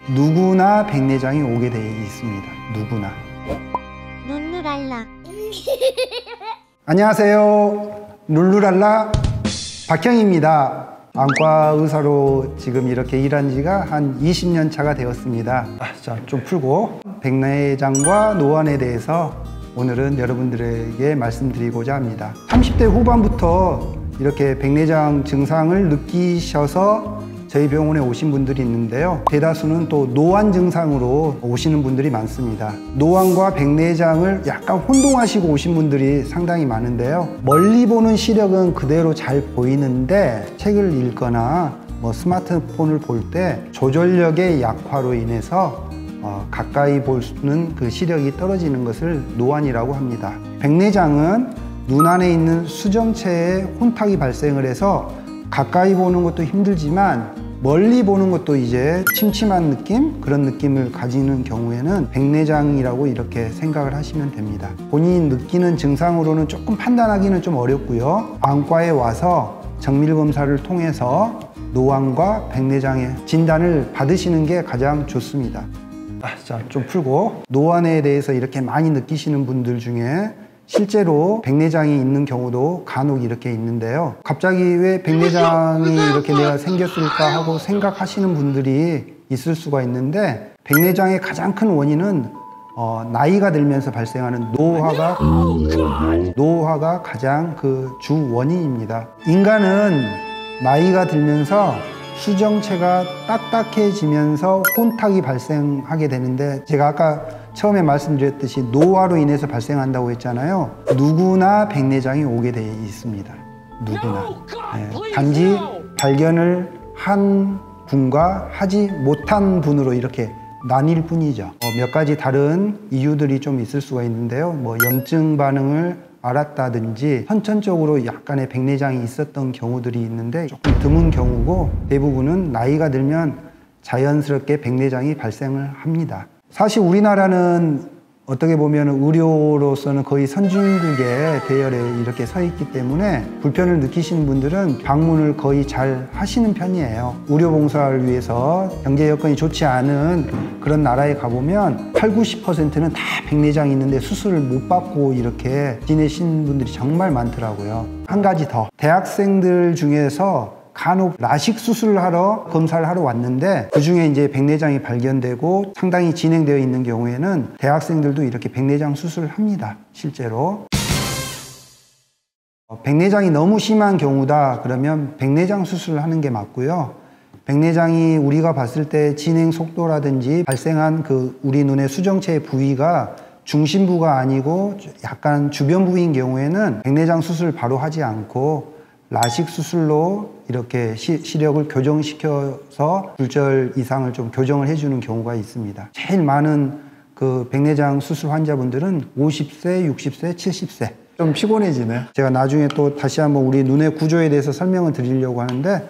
누구나 백내장이 오게 되어 있습니다. 누구나. 룰루랄라. 안녕하세요. 룰루랄라 박형입니다. 안과 의사로 지금 이렇게 일한 지가 한 20년 차가 되었습니다. 자, 좀 풀고 백내장과 노안에 대해서 오늘은 여러분들에게 말씀드리고자 합니다. 30대 후반부터 이렇게 백내장 증상을 느끼셔서 저희 병원에 오신 분들이 있는데요. 대다수는 또 노안 증상으로 오시는 분들이 많습니다. 노안과 백내장을 약간 혼동하시고 오신 분들이 상당히 많은데요. 멀리 보는 시력은 그대로 잘 보이는데 책을 읽거나 스마트폰을 볼 때 조절력의 약화로 인해서 가까이 보는 그 시력이 떨어지는 것을 노안이라고 합니다. 백내장은 눈 안에 있는 수정체에 혼탁이 발생을 해서 가까이 보는 것도 힘들지만 멀리 보는 것도 이제 침침한 느낌? 그런 느낌을 가지는 경우에는 백내장이라고 이렇게 생각을 하시면 됩니다. 본인이 느끼는 증상으로는 조금 판단하기는 좀 어렵고요. 안과에 와서 정밀검사를 통해서 노안과 백내장의 진단을 받으시는 게 가장 좋습니다. 자, 좀 풀고 노안에 대해서 이렇게 많이 느끼시는 분들 중에 실제로 백내장이 있는 경우도 간혹 이렇게 있는데요. 갑자기 왜 백내장이 이렇게 내가 생겼을까 하고 생각하시는 분들이 있을 수가 있는데, 백내장의 가장 큰 원인은 나이가 들면서 발생하는 노화가 가장 그 주 원인입니다. 인간은 나이가 들면서 수정체가 딱딱해지면서 혼탁이 발생하게 되는데, 제가 아까 처음에 말씀드렸듯이 노화로 인해서 발생한다고 했잖아요. 누구나 백내장이 오게 되어 있습니다. 누구나. 단지 발견을 한 분과 하지 못한 분으로 이렇게 나뉠 뿐이죠. 몇 가지 다른 이유들이 좀 있을 수가 있는데요. 염증 반응을 알았다든지 선천적으로 약간의 백내장이 있었던 경우들이 있는데 조금 드문 경우고, 대부분은 나이가 들면 자연스럽게 백내장이 발생을 합니다. 사실 우리나라는 어떻게 보면 의료로서는 거의 선진국의 대열에 이렇게 서 있기 때문에 불편을 느끼시는 분들은 방문을 거의 잘 하시는 편이에요. 의료봉사를 위해서 경제 여건이 좋지 않은 그런 나라에 가보면 80~90%는 다 백내장이 있는데 수술을 못 받고 이렇게 지내시는 분들이 정말 많더라고요. 한 가지 더, 대학생들 중에서 간혹 라식 수술을 하러 검사를 하러 왔는데 그중에 이제 백내장이 발견되고 상당히 진행되어 있는 경우에는 대학생들도 이렇게 백내장 수술을 합니다. 실제로. 백내장이 너무 심한 경우다 그러면 백내장 수술을 하는 게 맞고요. 백내장이 우리가 봤을 때 진행 속도라든지 발생한 그 우리 눈의 수정체의 부위가 중심부가 아니고 약간 주변 부위인 경우에는 백내장 수술을 바로 하지 않고 라식 수술로 이렇게 시력을 교정시켜서 굴절 이상을 좀 교정을 해주는 경우가 있습니다. 제일 많은 그 백내장 수술 환자분들은 50세, 60세, 70세. 좀 피곤해지네. 제가 나중에 또 다시 한번 우리 눈의 구조에 대해서 설명을 드리려고 하는데,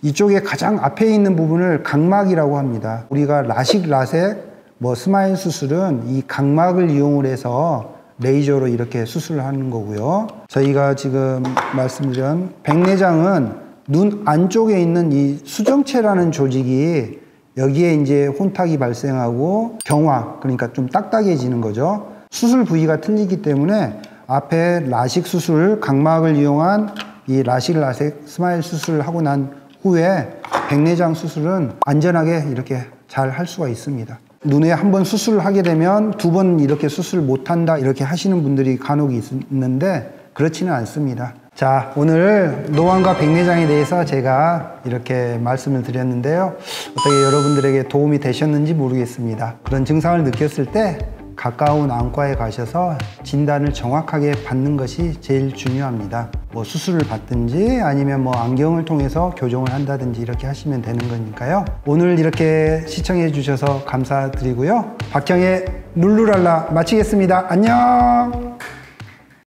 이쪽에 가장 앞에 있는 부분을 각막이라고 합니다. 우리가 라식, 라섹, 스마일 수술은 이 각막을 이용을 해서 레이저로 이렇게 수술을 하는 거고요. 저희가 지금 말씀드린 백내장은 눈 안쪽에 있는 이 수정체라는 조직이 여기에 이제 혼탁이 발생하고 경화, 그러니까 좀 딱딱해지는 거죠. 수술 부위가 틀리기 때문에 앞에 라식 수술, 각막을 이용한 이 라식, 라섹, 스마일 수술을 하고 난 후에 백내장 수술은 안전하게 이렇게 잘 할 수가 있습니다. 눈에 한 번 수술을 하게 되면 두 번 이렇게 수술 못한다 이렇게 하시는 분들이 간혹 있는데 그렇지는 않습니다. 자, 오늘 노안과 백내장에 대해서 제가 이렇게 말씀을 드렸는데요. 어떻게 여러분들에게 도움이 되셨는지 모르겠습니다. 그런 증상을 느꼈을 때 가까운 안과에 가셔서 진단을 정확하게 받는 것이 제일 중요합니다. 수술을 받든지 아니면 안경을 통해서 교정을 한다든지 이렇게 하시면 되는 거니까요. 오늘 이렇게 시청해 주셔서 감사드리고요. 박형의 룰루랄라 마치겠습니다. 안녕.